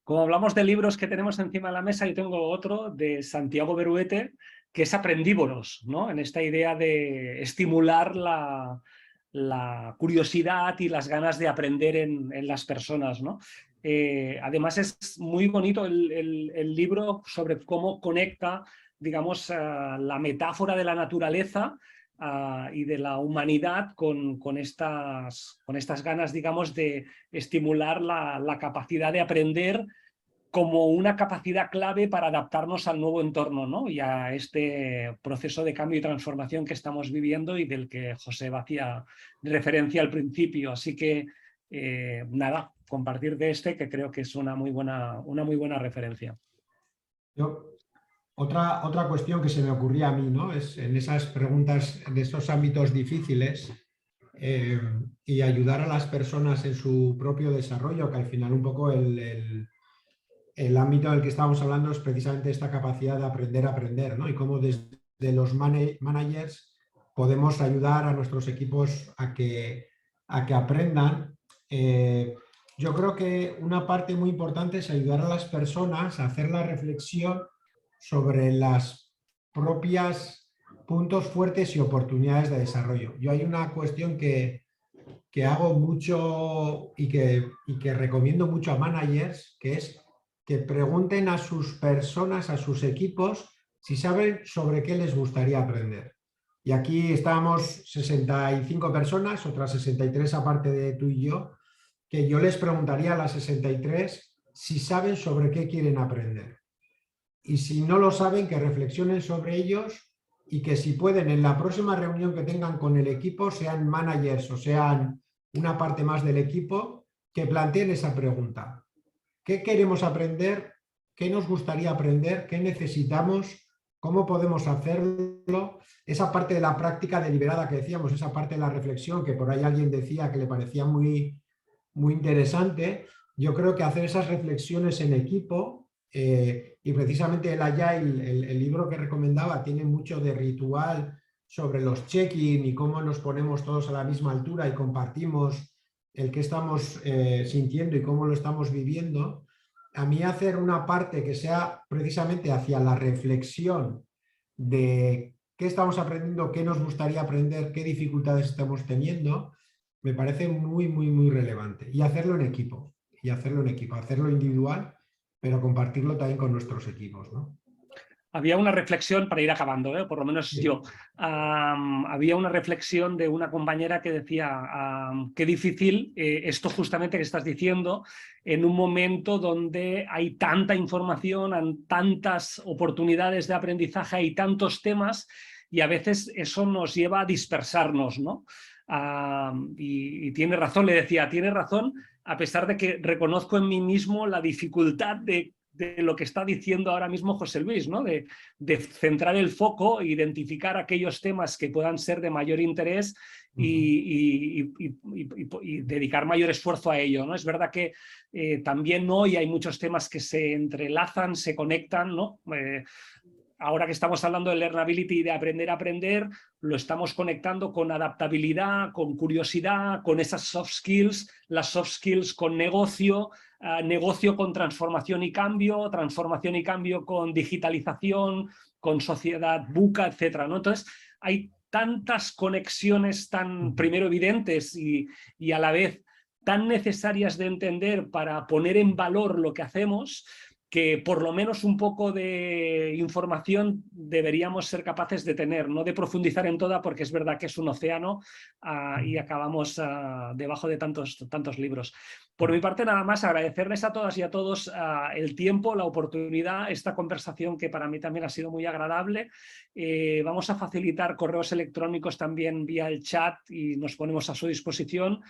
Como hablamos de libros que tenemos encima de la mesa, yo tengo otro de Santiago Beruete, que es Aprendívoros, ¿no? En esta idea de estimular la curiosidad y las ganas de aprender en las personas, ¿no? Además es muy bonito el libro sobre cómo conecta, digamos, la metáfora de la naturaleza y de la humanidad con estas ganas, digamos, de estimular la capacidad de aprender como una capacidad clave para adaptarnos al nuevo entorno, ¿no? Y a este proceso de cambio y transformación que estamos viviendo y del que José hacía referencia al principio. Así que, nada, compartir de este que creo que es una muy buena referencia. Otra cuestión que se me ocurría a mí, ¿no? Es en esas preguntas, en esos ámbitos difíciles y ayudar a las personas en su propio desarrollo, que al final un poco el ámbito del que estamos hablando es precisamente esta capacidad de aprender a aprender, ¿no? Y cómo desde los managers podemos ayudar a nuestros equipos a que aprendan. Yo creo que una parte muy importante es ayudar a las personas a hacer la reflexión sobre las propias puntos fuertes y oportunidades de desarrollo. Yo hay una cuestión que hago mucho y que recomiendo mucho a managers, que es que pregunten a sus personas, a sus equipos, si saben sobre qué les gustaría aprender. Y aquí estábamos 65 personas, otras 63 aparte de tú y yo, que yo les preguntaría a las 63 si saben sobre qué quieren aprender. Y si no lo saben, que reflexionen sobre ellos y que si pueden en la próxima reunión que tengan con el equipo, sean managers o sean una parte más del equipo, que planteen esa pregunta. ¿Qué queremos aprender? ¿Qué nos gustaría aprender? ¿Qué necesitamos? ¿Cómo podemos hacerlo? Esa parte de la práctica deliberada que decíamos, esa parte de la reflexión que por ahí alguien decía que le parecía muy, muy interesante. Yo creo que hacer esas reflexiones en equipo y precisamente el Agile, el libro que recomendaba, tiene mucho de ritual sobre los check-in y cómo nos ponemos todos a la misma altura y compartimos el que estamos sintiendo y cómo lo estamos viviendo. A mí hacer una parte que sea precisamente hacia la reflexión de qué estamos aprendiendo, qué nos gustaría aprender, qué dificultades estamos teniendo, me parece muy, muy, muy relevante. Y hacerlo en equipo, hacerlo individual, pero compartirlo también con nuestros equipos, ¿no? Había una reflexión, para ir acabando, por lo menos yo, había una reflexión de una compañera que decía qué difícil esto justamente que estás diciendo en un momento donde hay tanta información, tantas oportunidades de aprendizaje, hay tantos temas y a veces eso nos lleva a dispersarnos, ¿no? Y tiene razón, le decía, tiene razón, a pesar de que reconozco en mí mismo la dificultad de lo que está diciendo ahora mismo José Luis, ¿no? De centrar el foco, identificar aquellos temas que puedan ser de mayor interés y dedicar mayor esfuerzo a ello, ¿no? Es verdad que también hoy hay muchos temas que se entrelazan, se conectan, ¿no? ahora que estamos hablando de learnability y de aprender a aprender, lo estamos conectando con adaptabilidad, con curiosidad, con esas soft skills, las soft skills con negocio, negocio con transformación y cambio con digitalización, con sociedad buca, etc., ¿no? Entonces, hay tantas conexiones tan, primero, evidentes y a la vez tan necesarias de entender para poner en valor lo que hacemos, que por lo menos un poco de información deberíamos ser capaces de tener, no de profundizar en toda, porque es verdad que es un océano y acabamos debajo de tantos libros. Por mi parte, nada más agradecerles a todas y a todos el tiempo, la oportunidad, esta conversación que para mí también ha sido muy agradable. Vamos a facilitar correos electrónicos también vía el chat y nos ponemos a su disposición.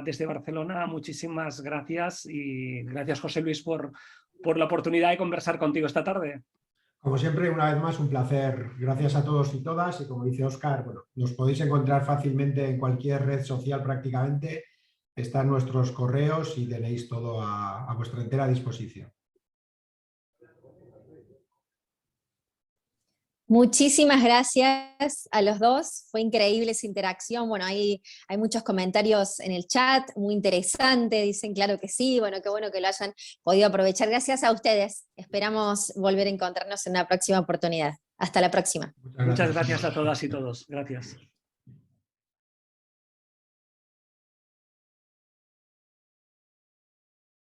Desde Barcelona, muchísimas gracias y gracias, José Luis, por la oportunidad de conversar contigo esta tarde. Como siempre, una vez más, un placer. Gracias a todos y todas. Y como dice Óscar, bueno, nos podéis encontrar fácilmente en cualquier red social prácticamente. Están nuestros correos y tenéis todo a vuestra entera disposición. Muchísimas gracias a los dos, fue increíble esa interacción. Bueno, hay muchos comentarios en el chat, muy interesante, dicen claro que sí, bueno, qué bueno que lo hayan podido aprovechar. Gracias a ustedes, esperamos volver a encontrarnos en una próxima oportunidad. Hasta la próxima. Muchas gracias a todas y todos, gracias.